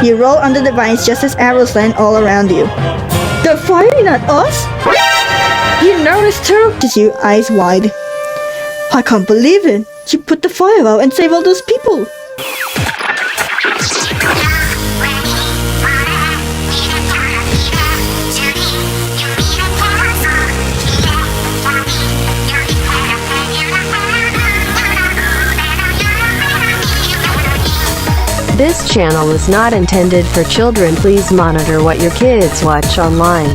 You roll under the vines just as arrows land all around you. They're firing at us? You noticed too? Just you, eyes wide. I can't believe it. You put the fire out and saved all those people. This channel is not intended for children. Please monitor what your kids watch online.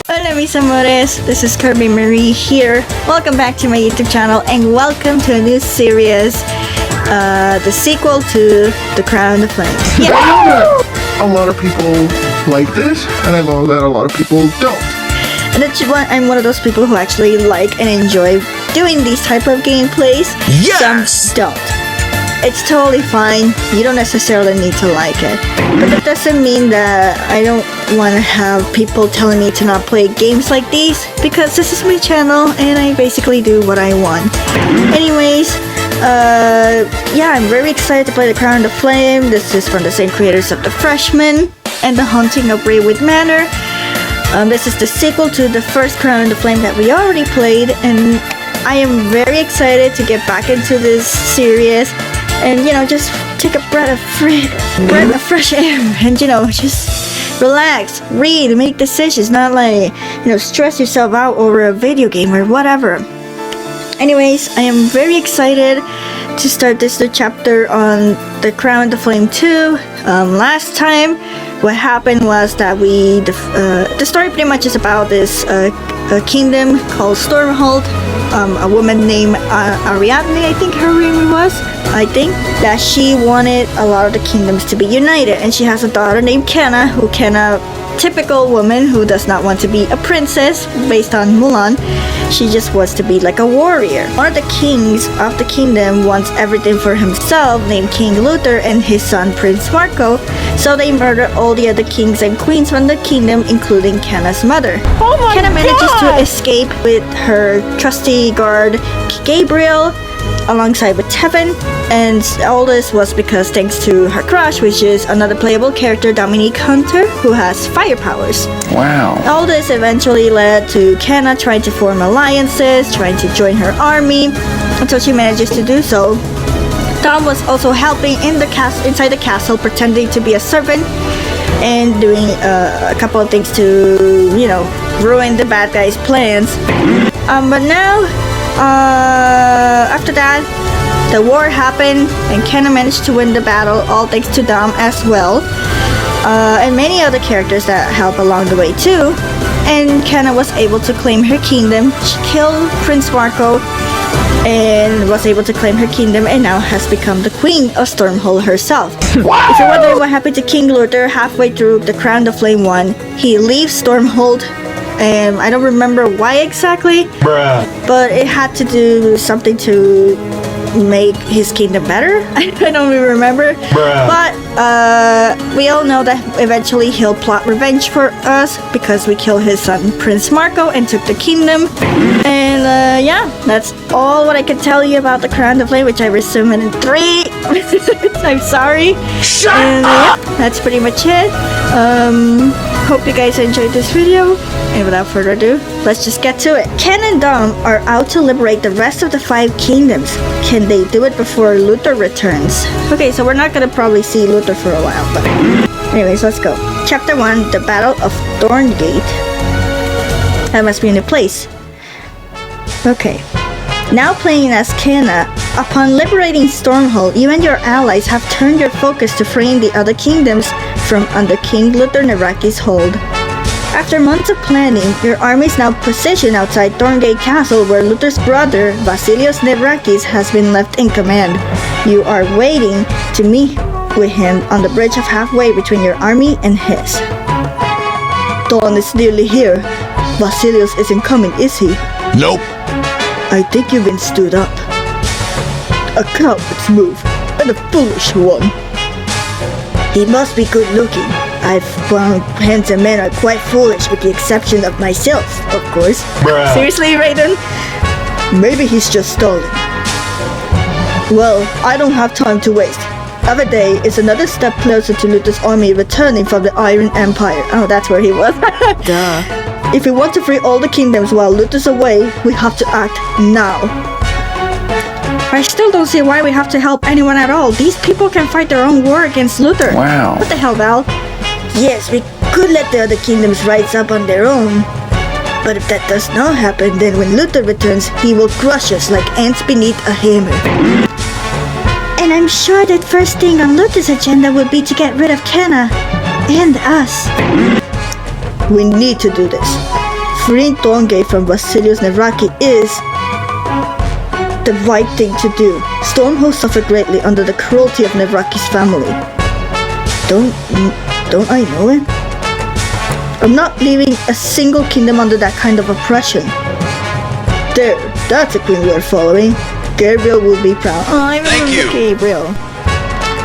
Hola mis amores, this is Kirby Marie here. Welcome back to my YouTube channel and welcome to a new series, the sequel to The Crown of Flames. Yeah. I know that a lot of people like this, and I know that a lot of people don't. And I'm one of those people who actually like and enjoy doing these type of gameplays. Yes! Some don't. It's totally fine. You don't necessarily need to like it. But that doesn't mean that I don't want to have people telling me to not play games like these, because this is my channel and I basically do what I want. Anyways, yeah, I'm very excited to play The Crown of the Flame. This is from the same creators of The Freshman and The Haunting of Braywood Manor. This is the sequel to the first Crown of the Flame that we already played, and I am very excited to get back into this series. And, you know, just take a breath of fresh air and, you know, just relax, read, make decisions, not like, you know, stress yourself out over a video game or whatever. Anyways, I am very excited to start this new chapter on The Crown of the Flame 2. Last time, what happened was that the story pretty much is about this kingdom called Stormhold. A woman named Ariadne, I think her name was. I think that she wanted a lot of the kingdoms to be united, and she has a daughter named Kenna, typical woman who does not want to be a princess based on Mulan. She just wants to be like a warrior. One of the kings of the kingdom wants everything for himself, named King Luther, and his son Prince Marco. So they murder all the other kings and queens from the kingdom, including Kenna's mother. Oh my Kenna manages God! to escape with her trusty guard Gabriel, alongside with Tevin, and all this was because thanks to her crush, which is another playable character, Dominique Hunter, who has fire powers. Wow. All this eventually led to Kenna trying to form alliances, trying to join her army, until she manages to do so. Dom was also helping in the inside the castle, pretending to be a servant and doing a couple of things to, you know, ruin the bad guys' plans. But now, after that, the war happened and Kenna managed to win the battle, all thanks to Dom as well, and many other characters that help along the way too. And Kenna was able to claim her kingdom. She killed Prince Marco and was able to claim her kingdom, and now has become the queen of Stormhold herself. Wow. If you're wondering what happened to King Luther halfway through The Crown of Flame 1, he leaves Stormhold. And I don't remember why exactly, but it had to do something to make his kingdom better. I don't even remember. But we all know that eventually he'll plot revenge for us because we killed his son Prince Marco and took the kingdom. And yeah, that's all what I can tell you about The Crown of Flame, which I resumed in 3. I'm sorry. And yeah, that's pretty much it. Hope you guys enjoyed this video. And without further ado, let's just get to it. Ken and Dom are out to liberate the rest of the 5 kingdoms. Can they do it before Luther returns? Okay, so we're not gonna probably see Luther for a while, but anyways, let's go. Chapter 1, The Battle of Thorngate. That must be a new place. Okay. Now playing as Kenna, upon liberating Stormhold, you and your allies have turned your focus to freeing the other kingdoms from under King Luther Nevrakis' hold. After months of planning, your army is now positioned outside Thorngate Castle, where Luther's brother, Vasilios Nevrakis, has been left in command. You are waiting to meet with him on the bridge of halfway between your army and his. Dawn is nearly here. Vasilios isn't coming, is he? Nope. I think you've been stood up. A coward's move, and a foolish one. He must be good looking. I've found handsome men are quite foolish, with the exception of myself, of course. Bruh. Seriously, Raiden? Maybe he's just stalling. Well, I don't have time to waste. Every day is another step closer to Luther's army returning from the Iron Empire. Oh, that's where he was. Duh. If we want to free all the kingdoms while Luther's away, we have to act now. I still don't see why we have to help anyone at all. These people can fight their own war against Luther. Wow. What the hell, Val? Yes, we could let the other kingdoms rise up on their own. But if that does not happen, then when Luther returns, he will crush us like ants beneath a hammer. And I'm sure that first thing on Luther's agenda would be to get rid of Kenna. And us. We need to do this. Freeing Thorngate from Vasilios Nevrakis is the right thing to do. Stormhold suffered greatly under the cruelty of Nevrakis' family. Don't I know it? I'm not leaving a single kingdom under that kind of oppression. There, that's a queen we're following. Gabriel will be proud. Oh, I remember Gabriel.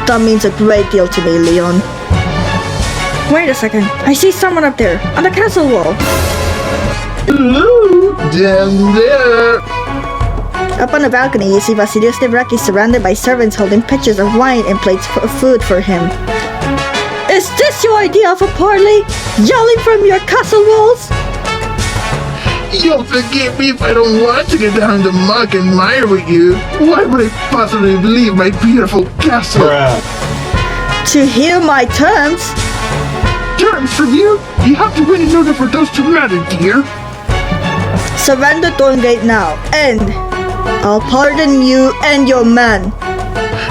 That means a great deal to me, Leon. Wait a second. I see someone up there, on the castle wall. Hello, down there. Up on the balcony, you see Vasilios Nevrakis surrounded by servants holding pitchers of wine and plates of food for him. Is this your idea of a party? Yelling from your castle walls? You'll forgive me if I don't want to get down the muck and mire with you. Why would I possibly leave my beautiful castle? To hear my terms? Terms from you? You have to win in order for those to matter, dear. Surrender Thorngate now, and I'll pardon you and your man.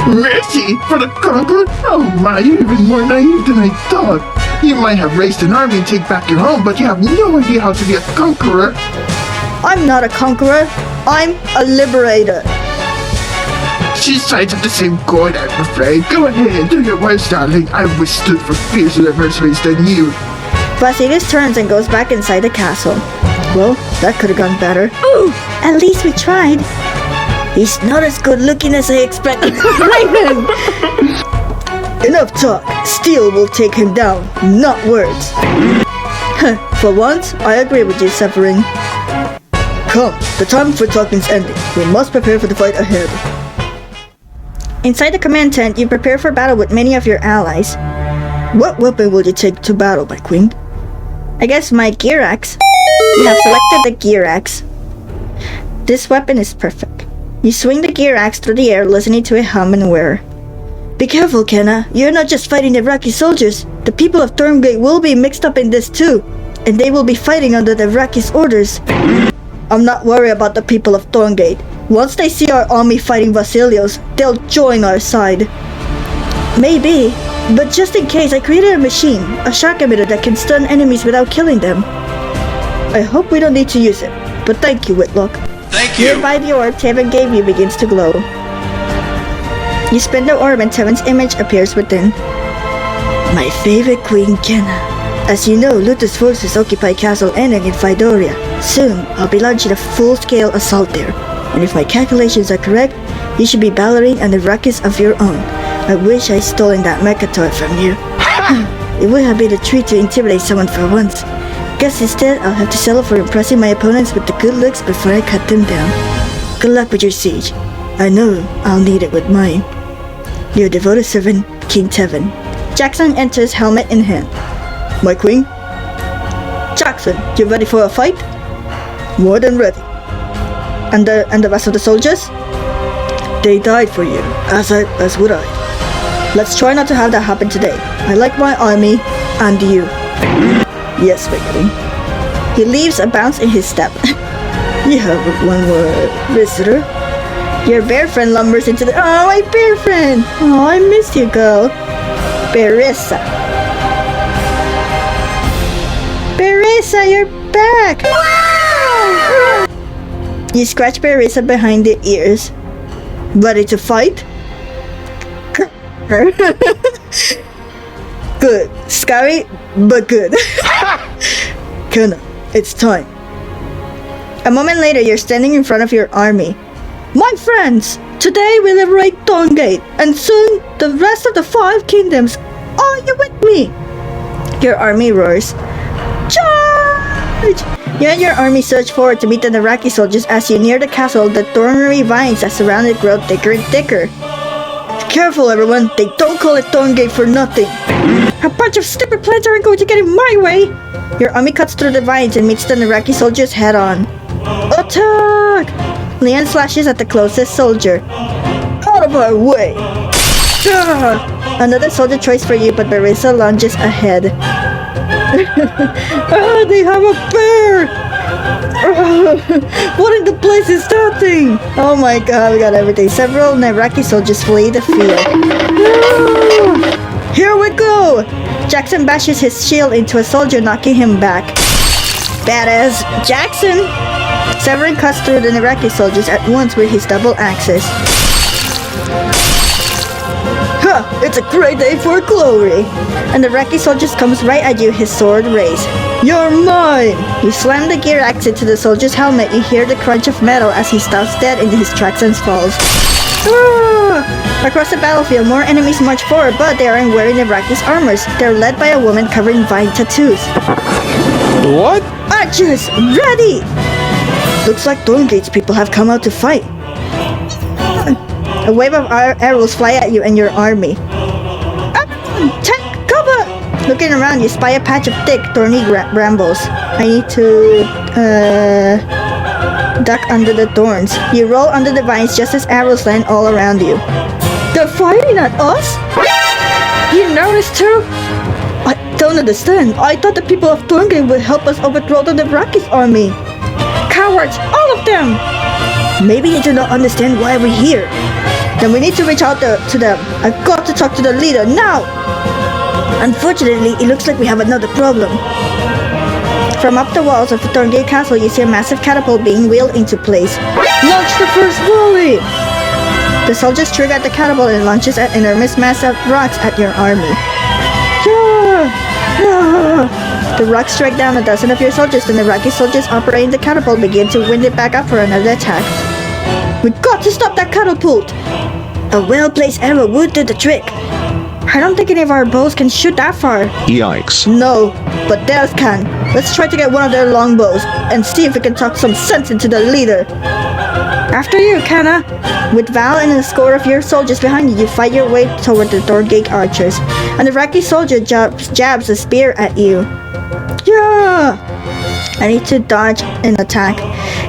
Mercy for the conqueror? Oh my, you're even more naive than I thought. You might have raised an army and take back your home, but you have no idea how to be a conqueror. I'm not a conqueror. I'm a liberator. Two sides of the same coin, I'm afraid. Go ahead, do your worst, darling. I've withstood for fiercer adversaries than you. Vasilios turns and goes back inside the castle. Well, that could have gone better. Ooh, at least we tried. He's not as good looking as I expected. Enough talk. Steel will take him down, not words. For once, I agree with you, Severin. Come, the time for talking's ending. We must prepare for the fight ahead. Inside the command tent, you prepare for battle with many of your allies. What weapon will you take to battle, my queen? I guess my gear axe. You have selected the gear axe. This weapon is perfect. You swing the gear axe through the air, listening to a hum and whir. Be careful, Kenna. You're not just fighting the Nevrakis soldiers. The people of Thorngate will be mixed up in this too, and they will be fighting under the Nevrakis orders. I'm not worried about the people of Thorngate. Once they see our army fighting Vasilios, they'll join our side. Maybe, but just in case, I created a machine, a shock emitter that can stun enemies without killing them. I hope we don't need to use it, but thank you, Whitlock. Thank you. Nearby the orb Tevin gave you begins to glow. You spin the orb and Tevin's image appears within. My favorite queen, Kenna. As you know, Luther's forces occupy Castle Ennig in Fydoria. Soon, I'll be launching a full-scale assault there. And if my calculations are correct, you should be battling a Nevrakis of your own. I wish I'd stolen that mecha toy from you. It would have been a treat to intimidate someone for once. Guess instead, I'll have to settle for impressing my opponents with the good looks before I cut them down. Good luck with your siege. I know I'll need it with mine. Your devoted servant, King Tevin. Jackson enters, helmet in hand. My queen? Jackson, you ready for a fight? More than ready. And the rest of the soldiers? They died for you, as would I. Let's try not to have that happen today. I like my army, and you. Yes, my queen. He leaves a bounce in his step. You have one more visitor. Your bear friend lumbers into the... Oh, my bear friend! Oh, I miss you, girl. Berissa. Berissa, you're back! Wow! You scratch Berissa behind the ears. Ready to fight? Good. Scary, but good. Kenna, it's time. A moment later, you're standing in front of your army. My friends, today we liberate Thorngate, and soon the rest of the 5 kingdoms. Are you with me? Your army roars. Charge! You and your army surge forward to meet the Nevrakis soldiers. As you near the castle, the thornery vines that surround it grow thicker and thicker. Careful, everyone. They don't call it Thorngate for nothing. A bunch of stupid plants aren't going to get in my way. Your army cuts through the vines and meets the Nevrakis soldiers head-on. Attack! Leon slashes at the closest soldier. Out of our way! Ah! Another soldier tries for you, but Barissa lunges ahead. Ah, they have a bear! What in the place is that thing? Oh my god, we got everything. Several Nevraki soldiers flee the field. Ah! Here we go! Jackson bashes his shield into a soldier, knocking him back. Badass Jackson! Severin cuts through the Nevraki soldiers at once with his double axes. Huh! It's a great day for glory! And the Nevraki soldiers comes right at you, his sword raised. You're mine! You slam the gear axe into the soldier's helmet. You hear the crunch of metal as he stops dead in his tracks and falls. Ah! Across the battlefield, more enemies march forward, but they aren't wearing Nevrakis armors. They're led by a woman covered in vine tattoos. What? Archers, ready! Looks like Thorngate's people have come out to fight. A wave of arrows fly at you and your army. Take cover! Looking around, you spy a patch of thick, thorny brambles. I need to, duck under the thorns. You roll under the vines just as arrows land all around you. They're firing at us? You noticed too? I don't understand. I thought the people of Thorngate would help us overthrow the Nevrakis army. Cowards, all of them! Maybe they do not understand why we're here. Then we need to reach out to them. I've got to talk to the leader now! Unfortunately, it looks like we have another problem. From up the walls of the Thorngate Castle, you see a massive catapult being wheeled into place. Launch the first volley! The soldiers trigger at the catapult and launches an enormous mass of rocks at your army. The rocks strike down a dozen of your soldiers, and the Nevraki soldiers operating the catapult begin to wind it back up for another attack. We've got to stop that catapult! A well-placed arrow would do the trick. I don't think any of our bows can shoot that far. Yikes. No, but theirs can. Let's try to get one of their longbows and see if we can talk some sense into the leader. After you, Kenna. With Val and a score of your soldiers behind you, you fight your way toward the Thorngate archers. And the Nevraki soldier jabs a spear at you. Yeah! I need to dodge and attack.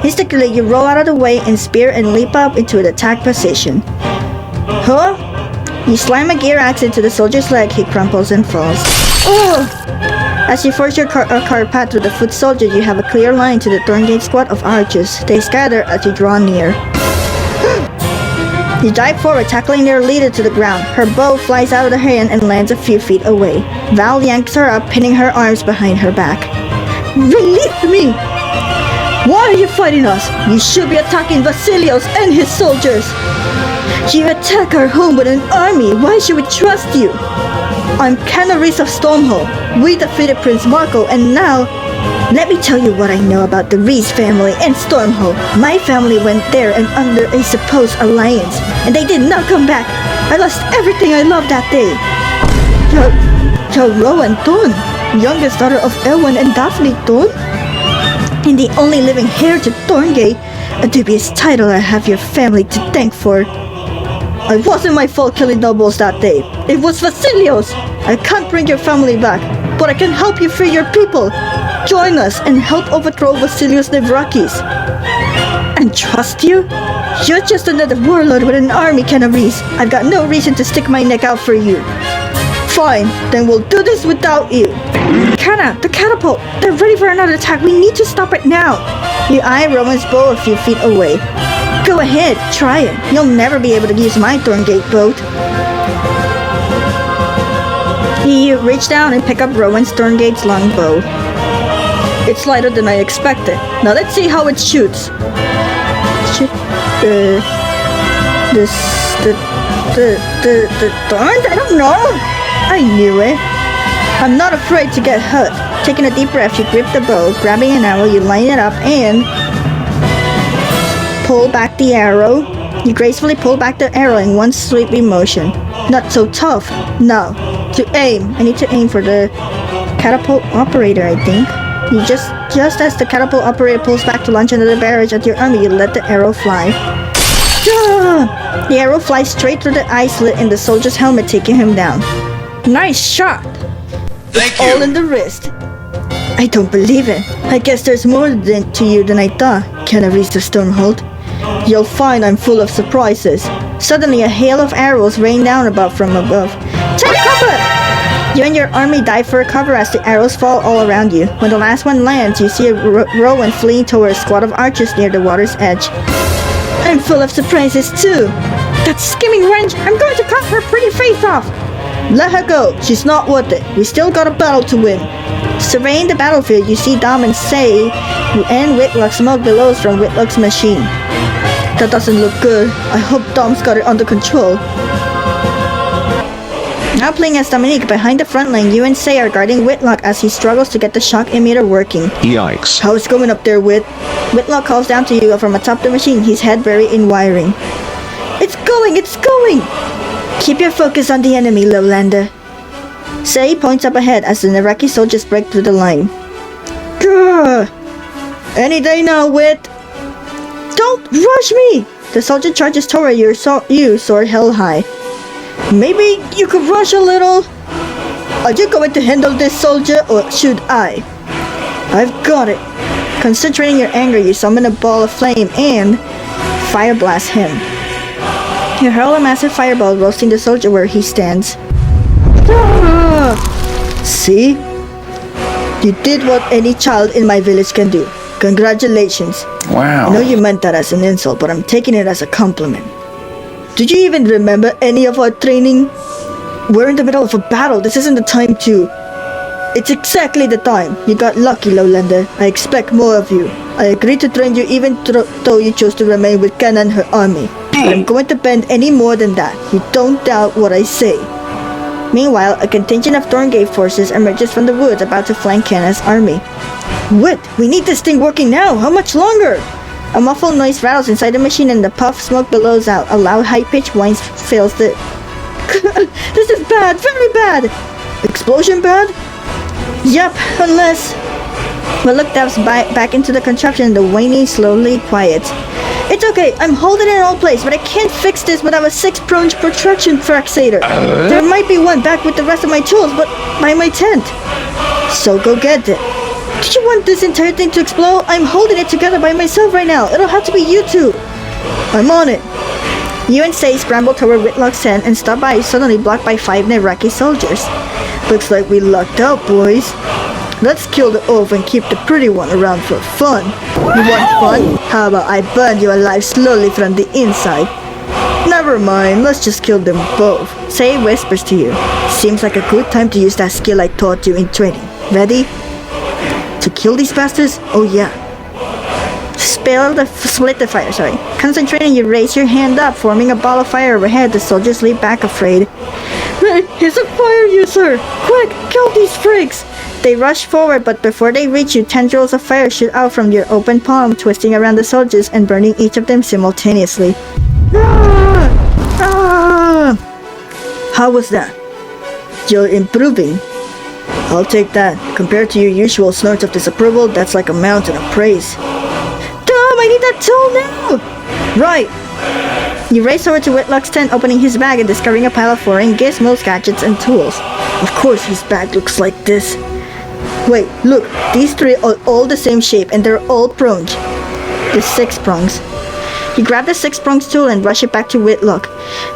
Instantly, you roll out of the way and spear and leap up into an attack position. Huh? You slam a gear axe into the soldier's leg, he crumples and falls. Oh! As you force your car path through the foot soldier, you have a clear line to the Thorngate squad of archers. They scatter as you draw near. You dive forward, tackling their leader to the ground. Her bow flies out of her hand and lands a few feet away. Val yanks her up, pinning her arms behind her back. Release me! Why are you fighting us? You should be attacking Vasilios and his soldiers! You attack our home with an army. Why should we trust you? I'm Kenna of Stormhold. We defeated Prince Marco, and now, let me tell you what I know about the Reese family and Stormhold. My family went there and under a supposed alliance, and they did not come back. I lost everything I loved that day. You're Rowan Thorn, youngest daughter of Erwin and Daphne Thorn, and the only living heir to Thorngate. A dubious title I have your family to thank for. It wasn't my fault killing nobles that day. It was Vasilios. I can't bring your family back, but I can help you free your people. Join us and help overthrow Vasilios Nevrakis. And trust you? You're just another warlord with an army, Kenna Reese. I've got no reason to stick my neck out for you. Fine, then we'll do this without you. Kenna, the catapult! They're ready for another attack. We need to stop it now. You eye Roman's bow a few feet away. Go ahead, try it. You'll never be able to use my Thorngate boat. You reach down and pick up Rowan's Thorngate's longbow. It's lighter than I expected. Now let's see how it shoots. Shoot the thorns? I don't know. I knew it. I'm not afraid to get hurt. Taking a deep breath, you grip the bow. Grabbing an arrow, you line it up and pull back the arrow. You gracefully pull back the arrow in one sweeping motion. Not so tough. Now, to aim. I need to aim for the catapult operator, I think. You just as the catapult operator pulls back to launch another barrage at your army, you let the arrow fly. The arrow flies straight through the eye slit in the soldier's helmet, taking him down. Nice shot! Thank All you. in the wrist. I don't believe it. I guess there's more to you than I thought. Kenna reached the Stormhold. You'll find I'm full of surprises. Suddenly, a hail of arrows rained down from above. Take cover! You and your army dive for cover as the arrows fall all around you. When the last one lands, you see a Rowan fleeing toward a squad of archers near the water's edge. I'm full of surprises too. That skimming wench! I'm going to cut her pretty face off! Let her go. She's not worth it. We still got a battle to win. Surveying the battlefield, you see Dom and Say and Whitlock smoke billows from Whitlock's machine. That doesn't look good. I hope Dom's got it under control. Now playing as Dominique, behind the front line, you and Say are guarding Whitlock as he struggles to get the shock emitter working. Yikes. How's it going up there, Whit? Whitlock calls down to you from atop the machine, his head buried in wiring. It's going! It's going! Keep your focus on the enemy, Lowlander. Say points up ahead as the Nevrakis soldiers break through the line. Grr! Any day now, Whit! Don't rush me! The soldier charges toward you, sword held high. Maybe you could rush a little? Are you going to handle this, soldier, or should I? I've got it. Concentrating your anger, you summon a ball of flame and fire blast him. You hurl a massive fireball, roasting the soldier where he stands. Ah! See? You did what any child in my village can do. Congratulations. Wow. I know you meant that as an insult, but I'm taking it as a compliment. Did you even remember any of our training? We're in the middle of a battle. This isn't the time to... It's exactly the time. You got lucky, Lowlander. I expect more of you. I agreed to train you even though you chose to remain with Kenna and her army. But I'm going to bend any more than that. You don't doubt what I say. Meanwhile, a contingent of Thorngate forces emerges from the woods about to flank Kenna's army. What? We need this thing working now. How much longer? A muffled noise rattles inside the machine and the puff smoke billows out. A loud, high-pitched whine fills the... This is bad. Very bad. Explosion bad? Yup, unless... Whitlock dives back into the contraption and the whining slowly quiets. It's okay, I'm holding it in all place, but I can't fix this without a 6-pronged protraction fractator. There might be one back with the rest of my tools, but by my tent. So go get it. Did you want this entire thing to explode? I'm holding it together by myself right now. It'll have to be you two. I'm on it. You and Say scramble toward Whitlock's tent and stop by, suddenly blocked by 5 Nevrakis soldiers. Looks like we lucked out, boys. Let's kill the oaf and keep the pretty one around for fun. You want fun? How about I burn you alive slowly from the inside? Never mind, let's just kill them both. Say whispers to you. Seems like a good time to use that skill I taught you in training. Ready? To kill these bastards? Oh yeah. Split the fire, sorry. Concentrating, you raise your hand up, forming a ball of fire overhead. The soldiers leap back afraid. Hey, he's a fire user! Quick, kill these freaks! They rush forward, but before they reach you, tendrils of fire shoot out from your open palm, twisting around the soldiers and burning each of them simultaneously. Ah! Ah! How was that? You're improving. I'll take that. Compared to your usual snorts of disapproval, that's like a mountain of praise. Damn, I need that tool now! Right. You race over to Whitlock's tent, opening his bag and discovering a pile of foreign gizmos, gadgets, and tools. Of course his bag looks like this. Wait, look, these 3 are all the same shape and they're all pronged. The 6 prongs. You grab the 6 prongs tool and rush it back to Whitlock.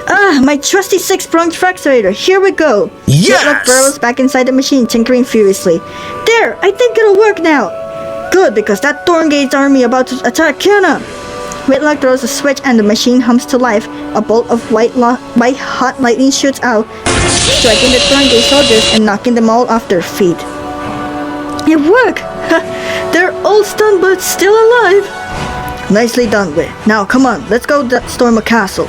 Ah, my trusty 6-pronged fractator, here we go! Yes! Whitlock burrows back inside the machine, tinkering furiously. There, I think it'll work now! Good, because that Thorngate's army about to attack Kenna! Whitlock throws a switch and the machine hums to life. A bolt of white hot lightning shoots out, striking the Thorngate soldiers and knocking them all off their feet. It worked! They're all stunned but still alive! Nicely done, Whit. Now come on, let's go storm a castle.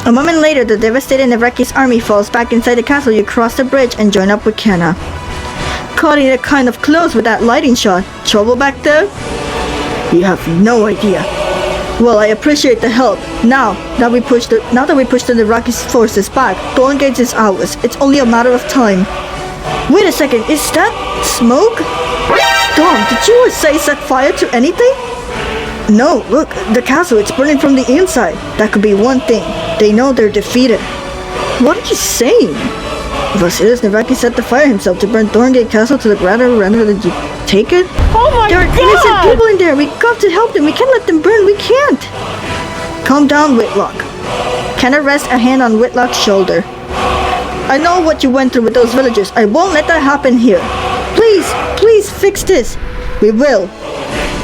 A moment later, the devastated Nevrakis army falls back inside the castle. You cross the bridge and join up with Kenna. Cutting it kind of close with that lighting shot. Trouble back there? You have no idea. Well, I appreciate the help. Now that we push the Nevrakis forces back, Thorngate is ours. It's only a matter of time. Wait a second, is that smoke? Dom, did you say set fire to anything? No, look, the castle, it's burning from the inside. That could be one thing. They know they're defeated. What are you saying? Vasilius Nevrakis set the fire himself to burn Thorngate Castle to the ground rather than to take it? Oh my There are innocent god! people in there. We got to help them. We can't let them burn. We can't. Calm down, Whitlock. Kenna rests a hand on Whitlock's shoulder. I know what you went through with those villagers. I won't let that happen here. Please fix this. We will.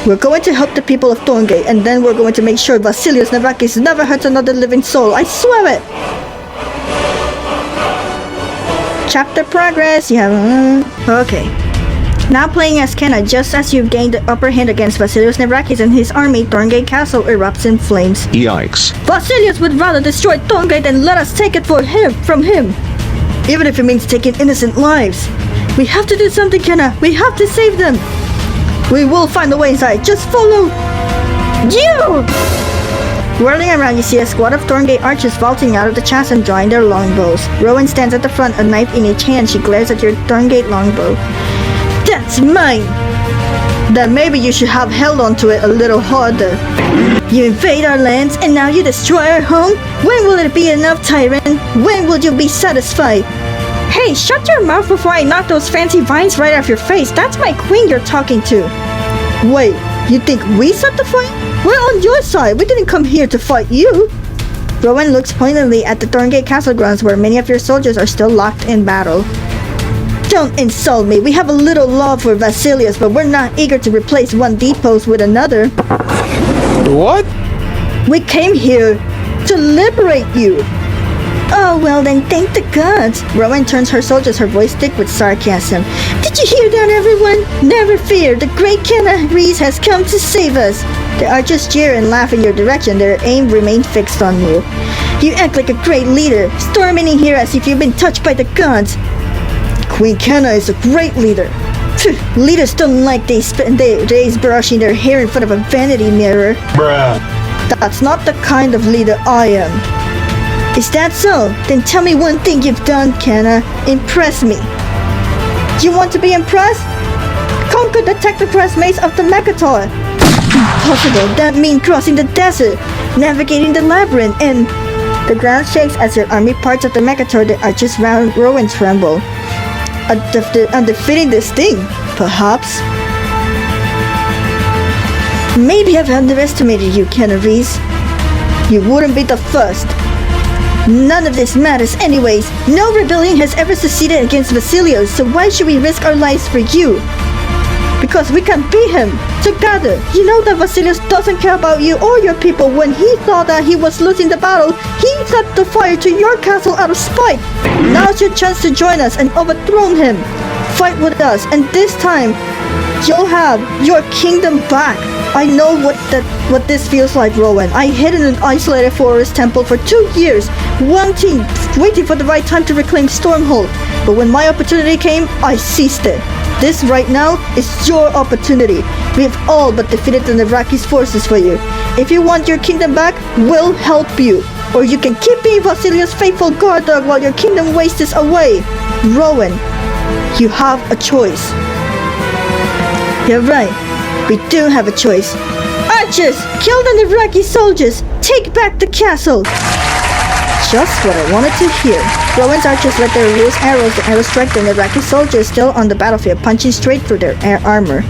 We're going to help the people of Thorngate, and then we're going to make sure Vasilius Nevrakis never hurts another living soul. I swear it. Chapter progress. You have... Okay. Now playing as Kenna, just as you've gained the upper hand against Vasilius Nevrakis and his army, Thorngate Castle erupts in flames. Yikes. Vasilius would rather destroy Thorngate than let us take it from him. Even if it means taking innocent lives. We have to do something, Kenna. We have to save them. We will find a way inside. Just follow. You! Whirling around, you see a squad of Thorngate archers vaulting out of the chasm, drawing their longbows. Rowan stands at the front, a knife in each hand. She glares at your Thorngate longbow. That's mine! Then maybe you should have held on to it a little harder. You invade our lands, and now you destroy our home? When will it be enough, Tyrant? When will you be satisfied? Hey, shut your mouth before I knock those fancy vines right off your face. That's my queen you're talking to. Wait, you think we set the fire? We're on your side. We didn't come here to fight you. Rowan looks pointedly at the Thorngate Castle grounds where many of your soldiers are still locked in battle. Don't insult me. We have a little love for Vasilius, but we're not eager to replace one depost with another. What? We came here to liberate you. Oh, well then, thank the gods. Rowan turns her soldiers, her voice thick with sarcasm. Did you hear that, everyone? Never fear, the great Kenna Reese has come to save us. The archers jeer and laugh in your direction, their aim remains fixed on you. You act like a great leader, storming in here as if you've been touched by the gods. Queen Kenna is a great leader. Leaders don't like they spend their days brushing their hair in front of a vanity mirror. Bruh. That's not the kind of leader I am. Is that so? Then tell me one thing you've done, Kenna. Impress me. You want to be impressed? Conquer the technocrat maze of the Meccator. Impossible. That means crossing the desert, navigating the labyrinth, and... The ground shakes as your army parts of the Meccator. The archers round Rowan tremble. I'm defeating this thing, perhaps. Maybe I've underestimated you, Kenna Reese. You wouldn't be the first. None of this matters anyways. No rebellion has ever succeeded against Vasilius, so why should we risk our lives for you? Because we can beat him together. You know that Vasilius doesn't care about you or your people. When he thought that he was losing the battle, he set the fire to your castle out of spite. Now's your chance to join us and overthrow him. Fight with us, and this time, you'll have your kingdom back. I know what this feels like, Rowan. I hid in an isolated forest temple for 2 years, waiting for the right time to reclaim Stormhold. But when my opportunity came, I seized it. This right now is your opportunity. We have all but defeated the Nevrakis forces for you. If you want your kingdom back, we'll help you. Or you can keep being Vasilius' faithful guard dog while your kingdom wastes away. Rowan, you have a choice. You're right. We do have a choice. Archers, kill the Nevraki soldiers. Take back the castle. Just what I wanted to hear. Rowan's archers let their loose arrows. The arrows strike the Nevraki soldiers still on the battlefield, punching straight through their armor.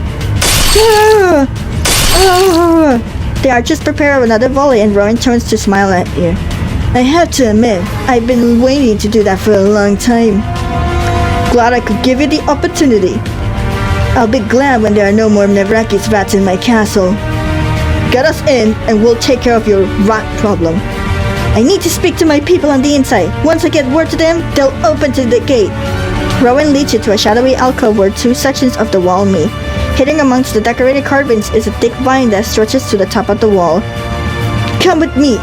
The archers prepare another volley, and Rowan turns to smile at you. I have to admit, I've been waiting to do that for a long time. Glad I could give you the opportunity. I'll be glad when there are no more Nevrakis rats in my castle. Get us in, and we'll take care of your rat problem. I need to speak to my people on the inside. Once I get word to them, they'll open to the gate. Rowan leads you to a shadowy alcove where 2 sections of the wall meet. Hidden amongst the decorated carvings is a thick vine that stretches to the top of the wall. Come with me.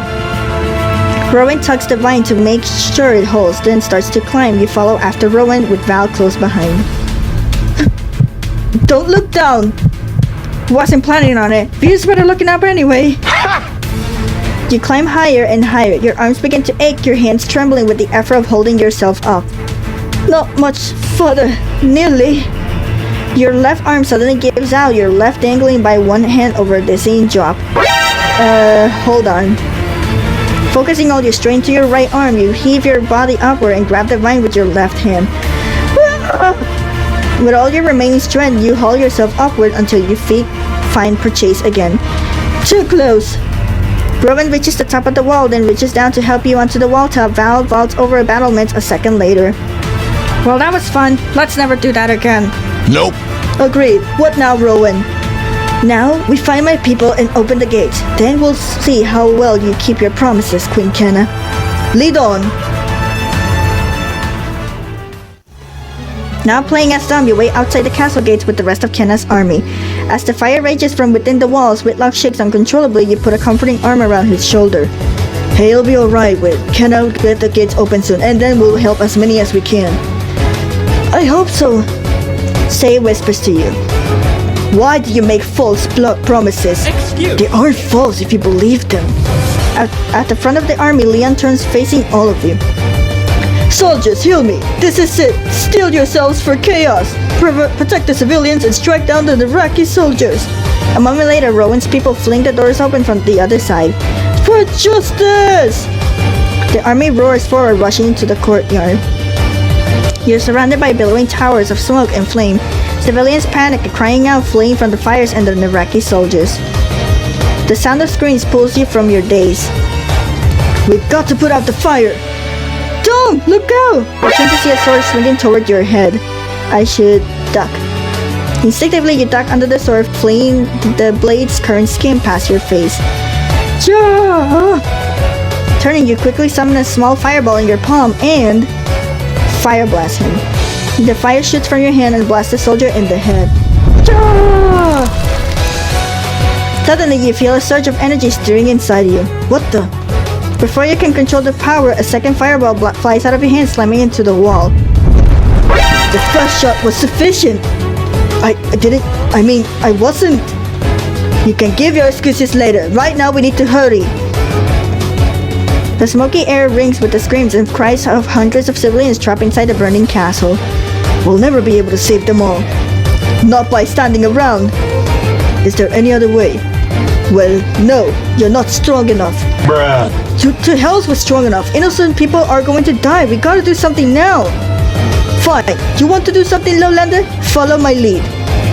Rowan tugs the vine to make sure it holds, then starts to climb. You follow after Rowan with Val close behind. Don't look down. Wasn't planning on it. You just better looking up anyway. You climb higher and higher. Your arms begin to ache, your hands trembling with the effort of holding yourself up. Not much further. Nearly. Your left arm suddenly gives out, your left dangling by one hand over a dizzying drop. Hold on. Focusing all your strength to your right arm, you heave your body upward and grab the vine with your left hand. With all your remaining strength, you haul yourself upward until your feet find purchase again. Too close! Rowan reaches the top of the wall, then reaches down to help you onto the wall top. Val vaults over a battlement a second later. Well, that was fun. Let's never do that again. Nope. Agreed. What now, Rowan? Now, we find my people and open the gates. Then we'll see how well you keep your promises, Queen Kenna. Lead on! Now playing as Dom, you wait outside the castle gates with the rest of Kenna's army. As the fire rages from within the walls, Whitlock shakes uncontrollably. You put a comforting arm around his shoulder. Hey, it'll be alright, Whit. Kenna will get the gates open soon, and then we'll help as many as we can. I hope so. Say whispers to you. Why do you make false promises? They aren't false if you believe them. At the front of the army, Leon turns facing all of you. Soldiers, heal me. This is it. Steel yourselves for chaos. Protect the civilians and strike down the Nevrakis soldiers. A moment later, Rowan's people fling the doors open from the other side. For justice! The army roars forward, rushing into the courtyard. You're surrounded by billowing towers of smoke and flame. Civilians panic, crying out, fleeing from the fires and the Nevrakis soldiers. The sound of screams pulls you from your daze. We've got to put out the fire! Tom, look out! You turn to see a sword swinging toward your head. I should duck. Instinctively, you duck under the sword, fleeing the blade's current skim past your face. Ja! Turning, you quickly summon a small fireball in your palm and fire blast him. The fire shoots from your hand and blasts the soldier in the head. Ja! Suddenly, you feel a surge of energy stirring inside you. What the? Before you can control the power, a second fireball flies out of your hand, slamming into the wall. The first shot was sufficient. I wasn't. You can give your excuses later. Right now, we need to hurry. The smoky air rings with the screams and cries of hundreds of civilians trapped inside the burning castle. We'll never be able to save them all. Not by standing around. Is there any other way? Well, no. You're not strong enough. Bruh. To hells with strong enough. Innocent people are going to die. We gotta do something now. Fine. You want to do something, Lowlander? Follow my lead.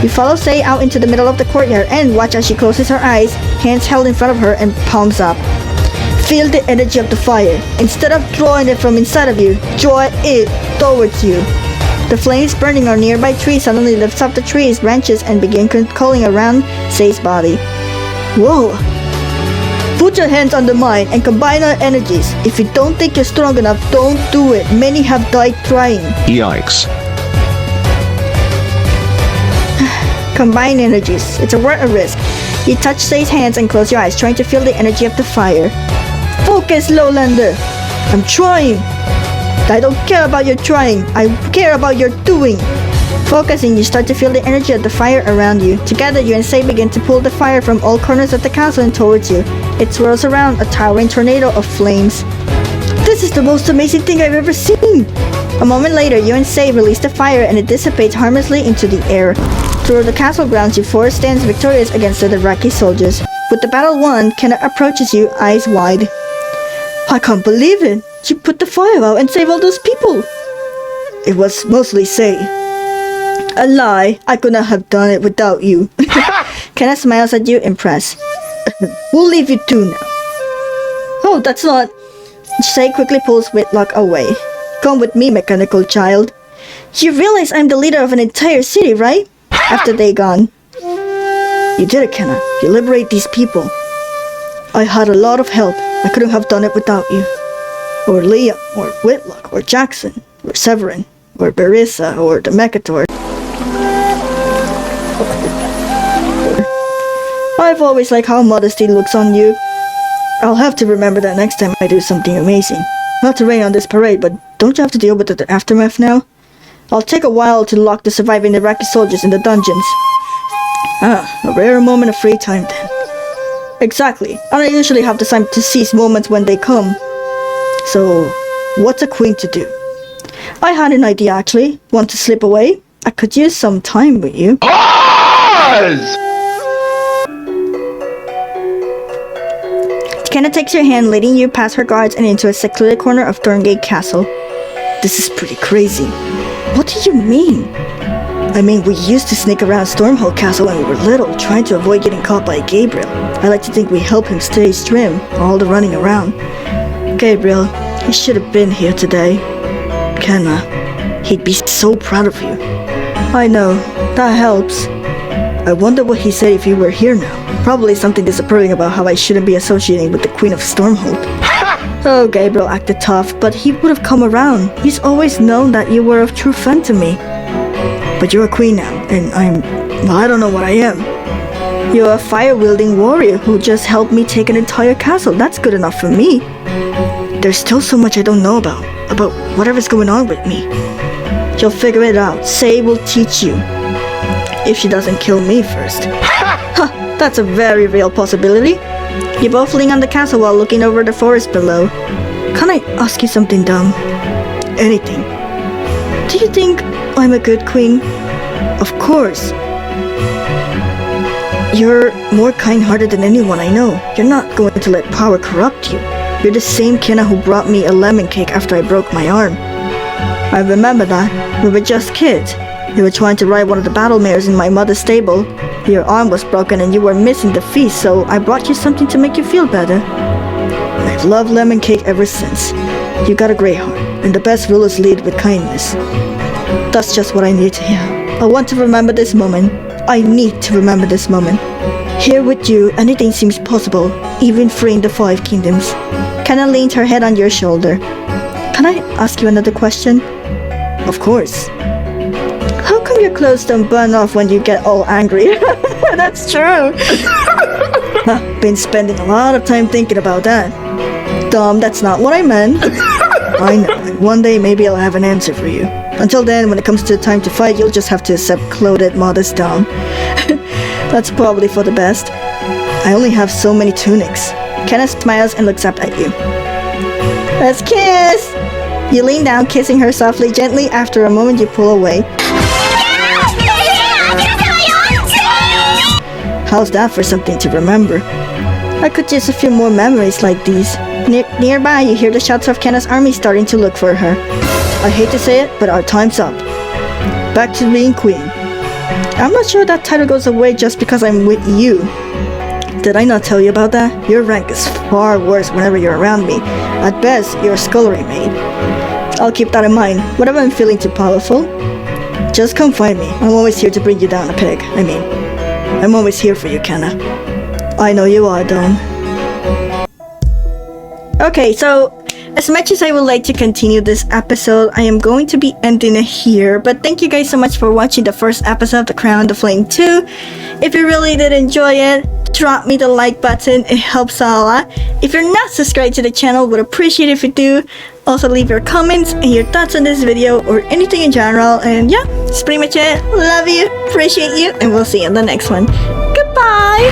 You follow Sei out into the middle of the courtyard and watch as she closes her eyes, hands held in front of her and palms up. Feel the energy of the fire. Instead of drawing it from inside of you, draw it towards you. The flames burning on nearby trees suddenly lifts up the tree's branches and begin curling around Sei's body. Whoa! Put your hands under mine and combine our energies. If you don't think you're strong enough, don't do it. Many have died trying. Yikes. Combine energies. It's worth a risk. You touch Sei's hands and close your eyes, trying to feel the energy of the fire. Focus, Lowlander. I'm trying. I don't care about your trying. I care about your doing. Focusing, you start to feel the energy of the fire around you. Together, you and Sei begin to pull the fire from all corners of the castle and towards you. It swirls around, a towering tornado of flames. This is the most amazing thing I've ever seen! A moment later, you and Sei release the fire and it dissipates harmlessly into the air. Through the castle grounds, you four stands victorious against the Nevrakis soldiers. With the battle won, Kenna approaches you, eyes wide. I can't believe it! You put the fire out and saved all those people! It was mostly Sei. A lie. I could not have done it without you. Kenna smiles at you, impressed. We'll leave you two now. Oh, that's not... Sei quickly pulls Whitlock away. Come with me, mechanical child. You realize I'm the leader of an entire city, right? After they gone. You did it, Kenna. You liberate these people. I had a lot of help. I couldn't have done it without you. Or Liam, or Whitlock, or Jackson, or Severin, or Barissa, or the Mechator. I've always liked how modesty looks on you. I'll have to remember that next time I do something amazing. Not to rain on this parade, but don't you have to deal with the aftermath now? I'll take a while to lock the surviving Iraqi soldiers in the dungeons. A rare moment of free time then. Exactly, and I usually have the time to seize moments when they come. So, what's a queen to do? I had an idea actually. Want to slip away? I could use some time with you. Kenna takes your hand, leading you past her guards and into a secluded corner of Thorngate Castle. This is pretty crazy. What do you mean? I mean, we used to sneak around Stormhold Castle when we were little, trying to avoid getting caught by Gabriel. I like to think we helped him stay trim, all the running around. Gabriel, he should have been here today. Kenna, he'd be so proud of you. I know, that helps. I wonder what he'd say if he were here now. Probably something disapproving about how I shouldn't be associating with the Queen of Stormhold. Oh, Gabriel acted tough, but he would have come around. He's always known that you were a true friend to me. But you're a queen now, and I don't know what I am. You're a fire-wielding warrior who just helped me take an entire castle. That's good enough for me. There's still so much I don't know about whatever's going on with me. You'll figure it out. Say will teach you. If she doesn't kill me first. Huh, that's a very real possibility. You both lean on the castle while looking over the forest below. Can I ask you something dumb? Anything. Do you think I'm a good queen? Of course. You're more kind-hearted than anyone I know. You're not going to let power corrupt you. You're the same Kenna who brought me a lemon cake after I broke my arm. I remember that. We were just kids. You were trying to ride one of the battle mares in my mother's stable. Your arm was broken and you were missing the feast, so I brought you something to make you feel better. I've loved lemon cake ever since. You got a great heart, and the best rulers lead with kindness. That's just what I need to hear. I want to remember this moment. I need to remember this moment. Here with you, anything seems possible, even freeing the 5 kingdoms. Kenna leaned her head on your shoulder. Can I ask you another question? Of course. How come your clothes don't burn off when you get all angry? That's true. Been spending a lot of time thinking about that. Dumb, that's not what I meant. I know, and one day maybe I'll have an answer for you. Until then, when it comes to time to fight, you'll just have to accept clothed modest down. That's probably for the best. I only have so many tunics. Kenna smiles and looks up at you. Let's kiss! You lean down, kissing her softly, gently. After a moment, you pull away. How's that for something to remember? I could use a few more memories like these. Nearby, you hear the shouts of Kenna's army starting to look for her. I hate to say it, but our time's up. Back to being queen. I'm not sure that title goes away just because I'm with you. Did I not tell you about that? Your rank is far worse whenever you're around me. At best, you're a scullery maid. I'll keep that in mind. Whenever I'm feeling too powerful, just come find me. I'm always here to bring you down a peg. I'm always here for you, Kenna. I know you are, Dawn. Okay, so as much as I would like to continue this episode, I am going to be ending it here. But thank you guys so much for watching the first episode of The Crown and the Flame 2. If you really did enjoy it, drop me the like button. It helps out a lot. If you're not subscribed to the channel, would appreciate it if you do. Also leave your comments and your thoughts on this video or anything in general. And yeah, that's pretty much it. Love you, appreciate you, and we'll see you in the next one. Goodbye!